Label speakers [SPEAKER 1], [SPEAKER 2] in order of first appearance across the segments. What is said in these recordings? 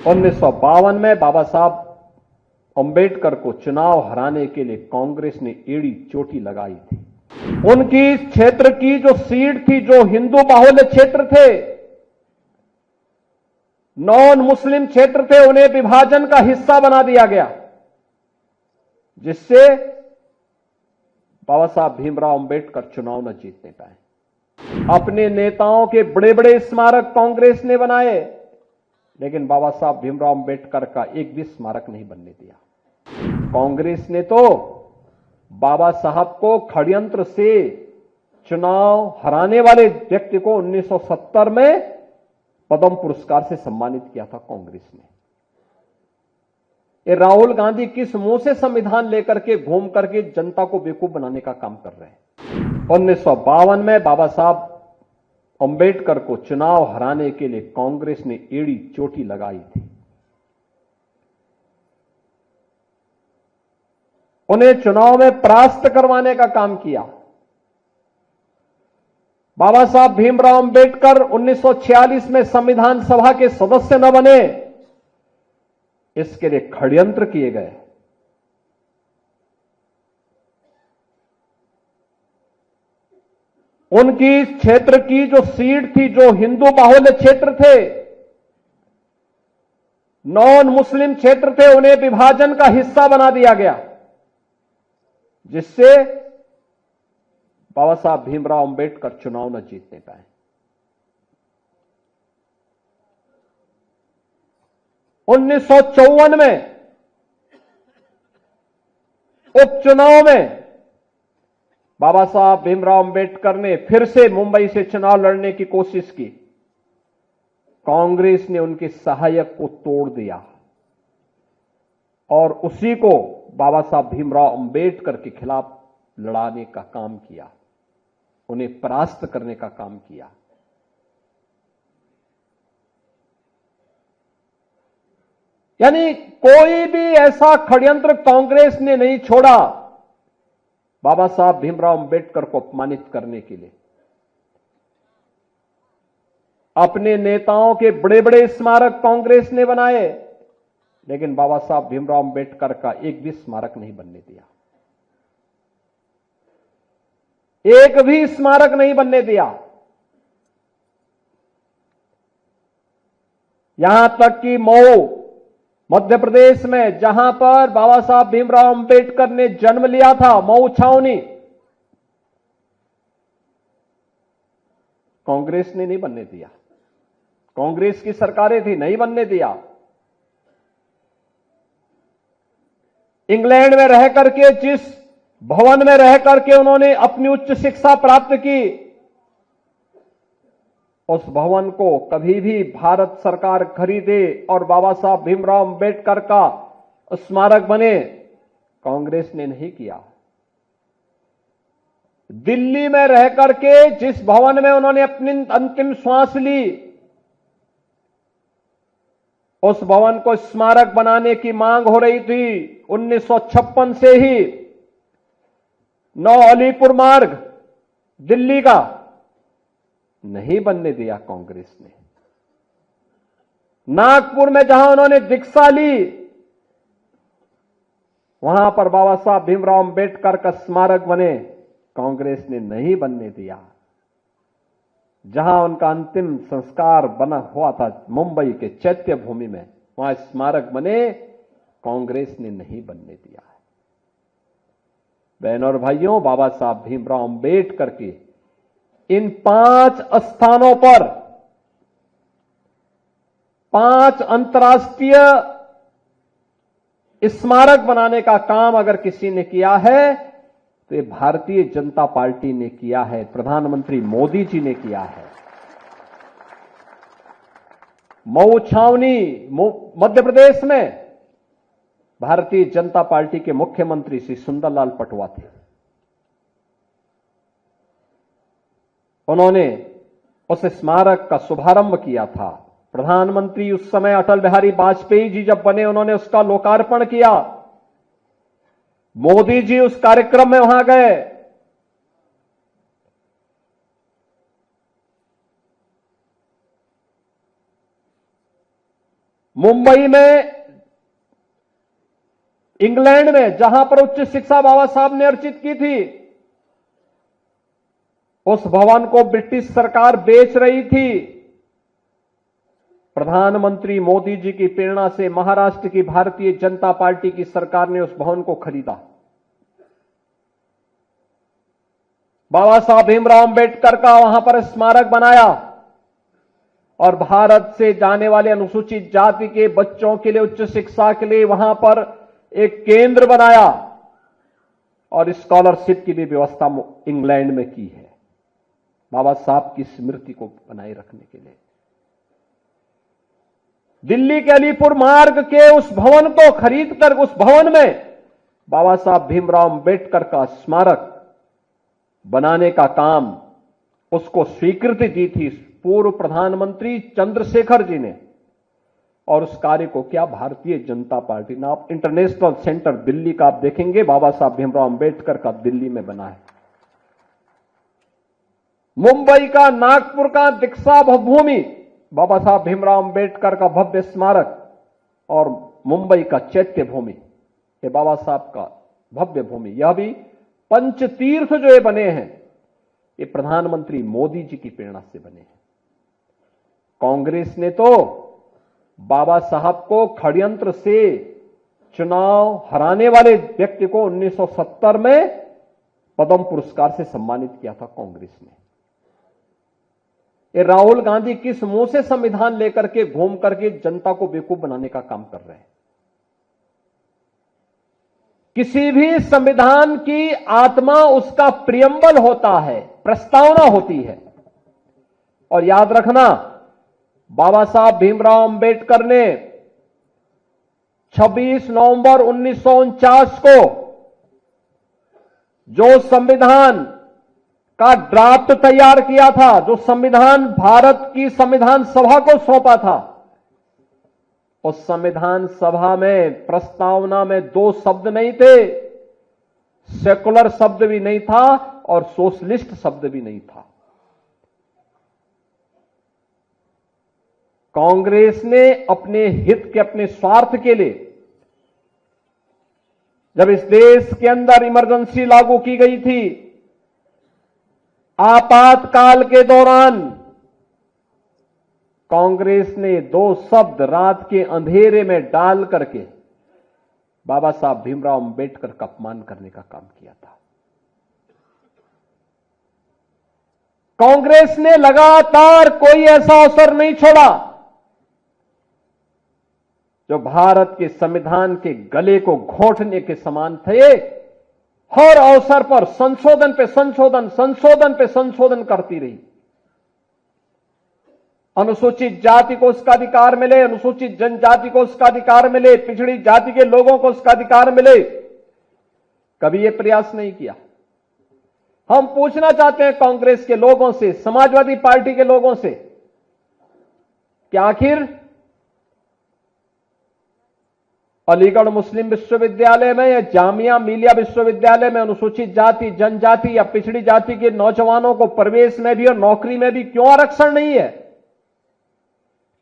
[SPEAKER 1] 1952 में बाबा साहब अंबेडकर को चुनाव हराने के लिए कांग्रेस ने एड़ी चोटी लगाई थी। उनकी क्षेत्र की जो सीट थी, जो हिंदू बाहुल्य क्षेत्र थे, नॉन मुस्लिम क्षेत्र थे, उन्हें विभाजन का हिस्सा बना दिया गया, जिससे बाबा साहब भीमराव अंबेडकर चुनाव न जीतने पाए। अपने नेताओं के बड़े बड़े स्मारक कांग्रेस ने बनाए, लेकिन बाबा साहब भीमराव अंबेडकर का एक भी स्मारक नहीं बनने दिया। कांग्रेस ने तो बाबा साहब को षड्यंत्र से चुनाव हराने वाले व्यक्ति को 1970 में पद्म पुरस्कार से सम्मानित किया था कांग्रेस ने। ये राहुल गांधी किस मुंह से संविधान लेकर के घूम करके जनता को बेवकूफ बनाने का काम कर रहे हैं। 1952 में बाबा साहब अंबेडकर को चुनाव हराने के लिए कांग्रेस ने एड़ी चोटी लगाई थी। उन्हें चुनाव में परास्त करवाने का काम किया। बाबा साहब भीमराव अंबेडकर 1946 में संविधान सभा के सदस्य न बने, इसके लिए षड्यंत्र किए गए। उनकी क्षेत्र की जो सीट थी, जो हिंदू बाहुल्य क्षेत्र थे, नॉन मुस्लिम क्षेत्र थे, उन्हें विभाजन का हिस्सा बना दिया गया, जिससे बाबा साहब भीमराव अंबेडकर चुनाव न जीतने पाए। 1954 में उपचुनाव में बाबा साहब भीमराव अंबेडकर ने फिर से मुंबई से चुनाव लड़ने की कोशिश की। कांग्रेस ने उनके सहायक को तोड़ दिया और उसी को बाबा साहब भीमराव अंबेडकर के खिलाफ लड़ाने का काम किया, उन्हें परास्त करने का काम किया। यानी कोई भी ऐसा षड्यंत्र कांग्रेस ने नहीं छोड़ा बाबा साहब भीमराव अंबेडकर को अपमानित करने के लिए। अपने नेताओं के बड़े बड़े स्मारक कांग्रेस ने बनाए, लेकिन बाबा साहब भीमराव अंबेडकर का एक भी स्मारक नहीं बनने दिया। एक भी स्मारक नहीं बनने दिया। यहां तक कि मऊ मध्य प्रदेश में, जहां पर बाबा साहब भीमराव अंबेडकर ने जन्म लिया था, मऊ छावनी, कांग्रेस ने नहीं बनने दिया। कांग्रेस की सरकारें थी, नहीं बनने दिया। इंग्लैंड में रह करके, जिस भवन में रह करके उन्होंने अपनी उच्च शिक्षा प्राप्त की, उस भवन को कभी भी भारत सरकार खरीदे और बाबा साहब भीमराव अंबेडकर का स्मारक बने, कांग्रेस ने नहीं किया। दिल्ली में रह करके जिस भवन में उन्होंने अपनी अंतिम श्वास ली, उस भवन को स्मारक बनाने की मांग हो रही थी 1956 से ही। 9 अलीपुर मार्ग दिल्ली का नहीं बनने दिया कांग्रेस ने। नागपुर में जहां उन्होंने दीक्षा ली, वहां पर बाबा साहब भीमराव अंबेडकर का स्मारक बने, कांग्रेस ने नहीं बनने दिया। जहां उनका अंतिम संस्कार बना हुआ था मुंबई के चैत्य भूमि में, वहां स्मारक बने, कांग्रेस ने नहीं बनने दिया। बहनों और भाइयों, बाबा साहब भीमराव अंबेडकर के इन 5 स्थानों पर 5 अंतर्राष्ट्रीय स्मारक बनाने का काम अगर किसी ने किया है तो ये भारतीय जनता पार्टी ने किया है, प्रधानमंत्री मोदी जी ने किया है। मऊ छावनी मध्य प्रदेश में भारतीय जनता पार्टी के मुख्यमंत्री श्री सुंदरलाल पटवा थे। उन्होंने उस स्मारक का शुभारंभ किया था। प्रधानमंत्री उस समय अटल बिहारी वाजपेयी जी जब बने, उन्होंने उसका लोकार्पण किया। मोदी जी उस कार्यक्रम में वहां गए। मुंबई में, इंग्लैंड में, जहां पर उच्च शिक्षा बाबा साहब ने अर्जित की थी, उस भवन को ब्रिटिश सरकार बेच रही थी। प्रधानमंत्री मोदी जी की प्रेरणा से महाराष्ट्र की भारतीय जनता पार्टी की सरकार ने उस भवन को खरीदा। बाबा साहब भीमराव अंबेडकर का वहां पर स्मारक बनाया और भारत से जाने वाले अनुसूचित जाति के बच्चों के लिए उच्च शिक्षा के लिए वहां पर एक केंद्र बनाया और स्कॉलरशिप की भी व्यवस्था इंग्लैंड में की है, बाबा साहब की स्मृति को बनाए रखने के लिए। दिल्ली के अलीपुर मार्ग के उस भवन को खरीदकर उस भवन में बाबा साहब भीमराव अंबेडकर का स्मारक बनाने का काम, उसको स्वीकृति दी थी पूर्व प्रधानमंत्री चंद्रशेखर जी ने, और उस कार्य को क्या भारतीय जनता पार्टी ने, आप इंटरनेशनल सेंटर दिल्ली का आप देखेंगे, बाबा साहब भीमराव अंबेडकर का दिल्ली में बना है। मुंबई का, नागपुर का दीक्षा भूमि, बाबा साहब भीमराव अंबेडकर का भव्य स्मारक, और मुंबई का चैत्य भूमि, ये बाबा साहब का भव्य भूमि। यह भी पंचतीर्थ जो ये बने हैं, ये प्रधानमंत्री मोदी जी की प्रेरणा से बने हैं। कांग्रेस ने तो बाबा साहब को षड्यंत्र से चुनाव हराने वाले व्यक्ति को 1970 में पद्म पुरस्कार से सम्मानित किया था कांग्रेस ने। ये राहुल गांधी किस मुंह से संविधान लेकर के घूम करके जनता को बेवकूफ बनाने का काम कर रहे हैं। किसी भी संविधान की आत्मा उसका प्रियम्बल होता है, प्रस्तावना होती है। और याद रखना, बाबा साहब भीमराव अंबेडकर ने 26 नवंबर 1949 को जो संविधान का ड्राफ्ट तैयार किया था, जो संविधान भारत की संविधान सभा को सौंपा था, उस संविधान सभा में प्रस्तावना में 2 शब्द नहीं थे, सेकुलर शब्द भी नहीं था और सोशलिस्ट शब्द भी नहीं था। कांग्रेस ने अपने हित के, अपने स्वार्थ के लिए, जब इस देश के अंदर इमरजेंसी लागू की गई थी, आपातकाल के दौरान कांग्रेस ने 2 शब्द रात के अंधेरे में डाल करके बाबा साहब भीमराव अंबेडकर का अपमान करने का काम किया था। कांग्रेस ने लगातार कोई ऐसा अवसर नहीं छोड़ा जो भारत के संविधान के गले को घोंटने के समान थे। हर अवसर पर संशोधन पे संशोधन, संशोधन पे संशोधन करती रही। अनुसूचित जाति को उसका अधिकार मिले, अनुसूचित जनजाति को उसका अधिकार मिले, पिछड़ी जाति के लोगों को उसका अधिकार मिले, कभी यह प्रयास नहीं किया। हम पूछना चाहते हैं कांग्रेस के लोगों से, समाजवादी पार्टी के लोगों से, कि आखिर अलीगढ़ मुस्लिम विश्वविद्यालय में या जामिया मिलिया विश्वविद्यालय में अनुसूचित जाति, जनजाति या पिछड़ी जाति के नौजवानों को प्रवेश में भी और नौकरी में भी क्यों आरक्षण नहीं है?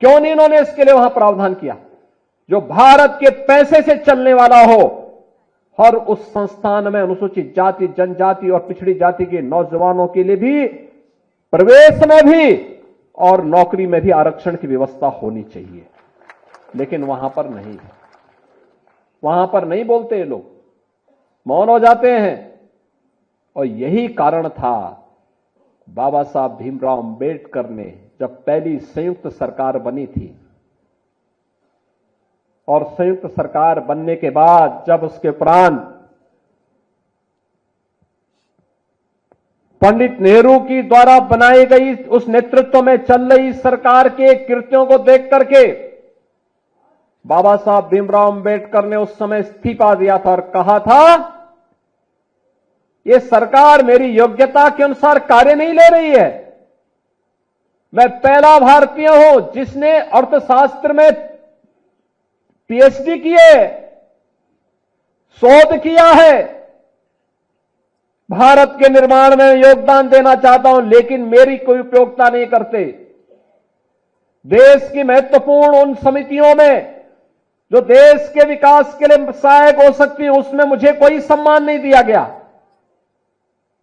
[SPEAKER 1] क्यों नहीं इन्होंने इसके लिए वहां प्रावधान किया? जो भारत के पैसे से चलने वाला हो, हर उस संस्थान में अनुसूचित जाति, जनजाति और पिछड़ी जाति के नौजवानों के लिए भी प्रवेश में भी और नौकरी में भी आरक्षण की व्यवस्था होनी चाहिए। लेकिन वहां पर नहीं है, वहां पर नहीं बोलते ये लोग, मौन हो जाते हैं। और यही कारण था बाबा साहब भीमराव अंबेडकर ने जब पहली संयुक्त सरकार बनी थी, और संयुक्त सरकार बनने के बाद जब उसके उपरांत पंडित नेहरू की द्वारा बनाई गई उस नेतृत्व में चल रही सरकार के कृत्यों को देख करके बाबा साहब भीमराव अंबेडकर ने उस समय इस्तीफा दिया था और कहा था, यह सरकार मेरी योग्यता के अनुसार कार्य नहीं ले रही है। मैं पहला भारतीय हूं जिसने अर्थशास्त्र में पीएचडी की है, शोध किया है, भारत के निर्माण में योगदान देना चाहता हूं, लेकिन मेरी कोई उपयोगिता नहीं करते। देश की महत्वपूर्ण उन समितियों में जो देश के विकास के लिए सहायक हो सकती है, उसमें मुझे कोई सम्मान नहीं दिया गया।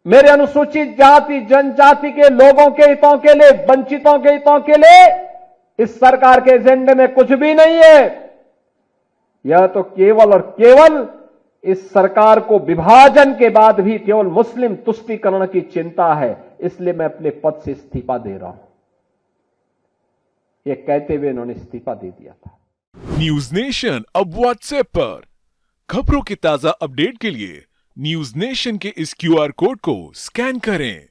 [SPEAKER 1] मेरे अनुसूचित जाति जनजाति के लोगों के हितों के लिए, वंचितों के हितों के लिए इस सरकार के एजेंडे में कुछ भी नहीं है। यह तो केवल और केवल इस सरकार को विभाजन के बाद भी केवल मुस्लिम तुष्टीकरण की चिंता है, इसलिए मैं अपने पद से इस्तीफा दे रहा हूं। यह कहते हुए इन्होंने इस्तीफा दे दिया था।
[SPEAKER 2] न्यूज नेशन अब व्हाट्सएप पर खबरों के ताजा अपडेट के लिए न्यूज नेशन के इस QR कोड को स्कैन करें।